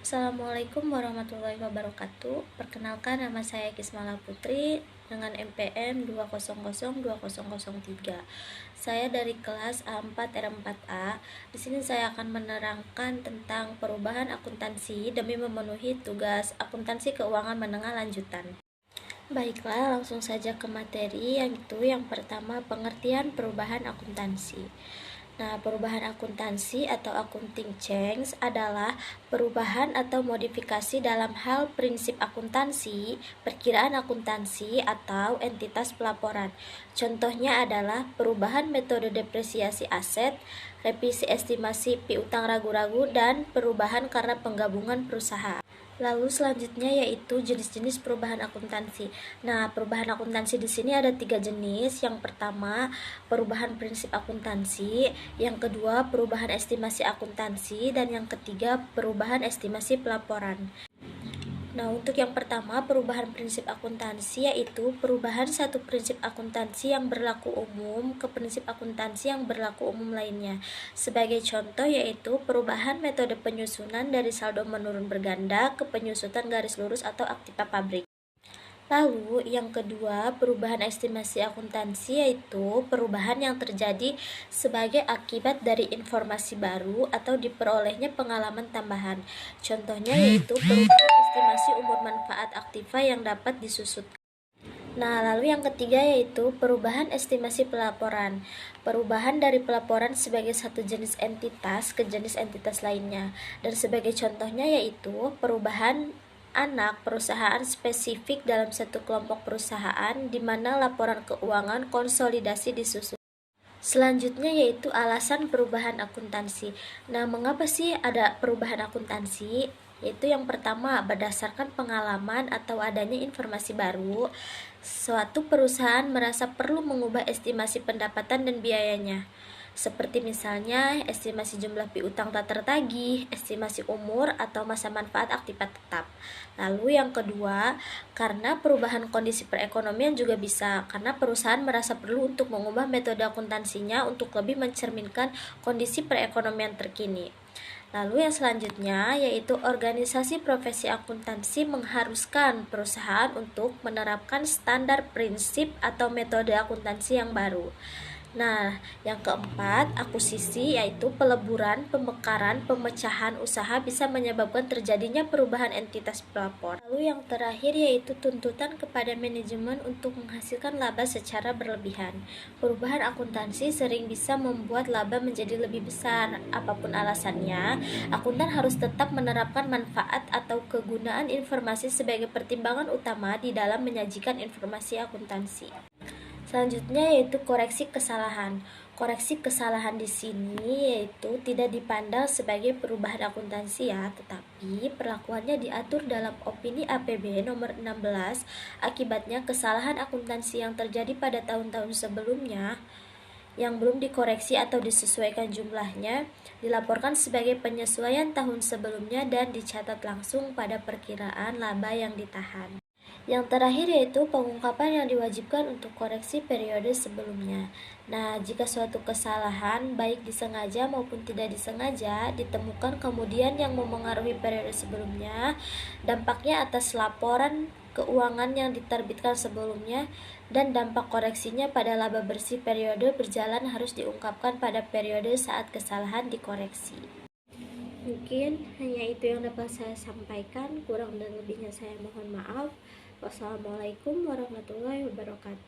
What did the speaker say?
Assalamualaikum warahmatullahi wabarakatuh. Perkenalkan, nama saya Kismala Putri dengan NPM 2002003. Saya dari kelas A4 R4A. Di sini saya akan menerangkan tentang perubahan akuntansi demi memenuhi tugas akuntansi keuangan menengah lanjutan. Baiklah, langsung saja ke materi, yang pertama pengertian perubahan akuntansi. Nah, perubahan akuntansi atau accounting change adalah perubahan atau modifikasi dalam hal prinsip akuntansi, perkiraan akuntansi, atau entitas pelaporan. Contohnya adalah perubahan metode depresiasi aset, revisi estimasi piutang ragu-ragu, dan perubahan karena penggabungan perusahaan. Lalu selanjutnya yaitu jenis-jenis perubahan akuntansi. Nah, perubahan akuntansi di sini ada 3 jenis. Yang pertama, perubahan prinsip akuntansi, yang kedua, perubahan estimasi akuntansi, dan yang ketiga, perubahan estimasi pelaporan. Nah, untuk yang pertama, perubahan prinsip akuntansi yaitu perubahan satu prinsip akuntansi yang berlaku umum ke prinsip akuntansi yang berlaku umum lainnya. Sebagai contoh yaitu perubahan metode penyusunan dari saldo menurun berganda ke penyusutan garis lurus atau aktiva pabrik. Lalu, yang kedua, perubahan estimasi akuntansi yaitu perubahan yang terjadi sebagai akibat dari informasi baru atau diperolehnya pengalaman tambahan. Contohnya yaitu perubahan estimasi umur manfaat aktiva yang dapat disusut. Nah, lalu yang ketiga yaitu perubahan estimasi pelaporan. Perubahan dari pelaporan sebagai satu jenis entitas ke jenis entitas lainnya. Dan sebagai contohnya yaitu perubahan anak perusahaan spesifik dalam satu kelompok perusahaan di mana laporan keuangan konsolidasi disusun. Selanjutnya yaitu alasan perubahan akuntansi. Nah, mengapa sih ada perubahan akuntansi? Yaitu yang pertama, berdasarkan pengalaman atau adanya informasi baru, suatu perusahaan merasa perlu mengubah estimasi pendapatan dan biayanya. Seperti misalnya estimasi jumlah piutang tak tertagih, estimasi umur, atau masa manfaat aktiva tetap. Lalu yang kedua, karena perubahan kondisi perekonomian juga bisa, karena perusahaan merasa perlu untuk mengubah metode akuntansinya untuk lebih mencerminkan kondisi perekonomian terkini. Lalu yang selanjutnya yaitu organisasi profesi akuntansi mengharuskan perusahaan untuk menerapkan standar prinsip atau metode akuntansi yang baru. Nah, yang keempat, akuisisi yaitu peleburan, pemekaran, pemecahan usaha bisa menyebabkan terjadinya perubahan entitas pelapor. Lalu yang terakhir yaitu tuntutan kepada manajemen untuk menghasilkan laba secara berlebihan. Perubahan akuntansi sering bisa membuat laba menjadi lebih besar. Apapun alasannya, akuntan harus tetap menerapkan manfaat atau kegunaan informasi sebagai pertimbangan utama di dalam menyajikan informasi akuntansi. Selanjutnya yaitu koreksi kesalahan. Koreksi kesalahan di sini yaitu tidak dipandang sebagai perubahan akuntansi ya, tetapi perlakuannya diatur dalam opini APB nomor 16. Akibatnya kesalahan akuntansi yang terjadi pada tahun-tahun sebelumnya yang belum dikoreksi atau disesuaikan jumlahnya dilaporkan sebagai penyesuaian tahun sebelumnya dan dicatat langsung pada perkiraan laba yang ditahan. Yang terakhir yaitu pengungkapan yang diwajibkan untuk koreksi periode sebelumnya. Nah, jika suatu kesalahan baik disengaja maupun tidak disengaja ditemukan kemudian yang memengaruhi periode sebelumnya, dampaknya atas laporan keuangan yang diterbitkan sebelumnya dan dampak koreksinya pada laba bersih periode berjalan harus diungkapkan pada periode saat kesalahan dikoreksi. Mungkin hanya itu yang dapat saya sampaikan, kurang dan lebihnya saya mohon maaf. Wassalamualaikum warahmatullahi wabarakatuh.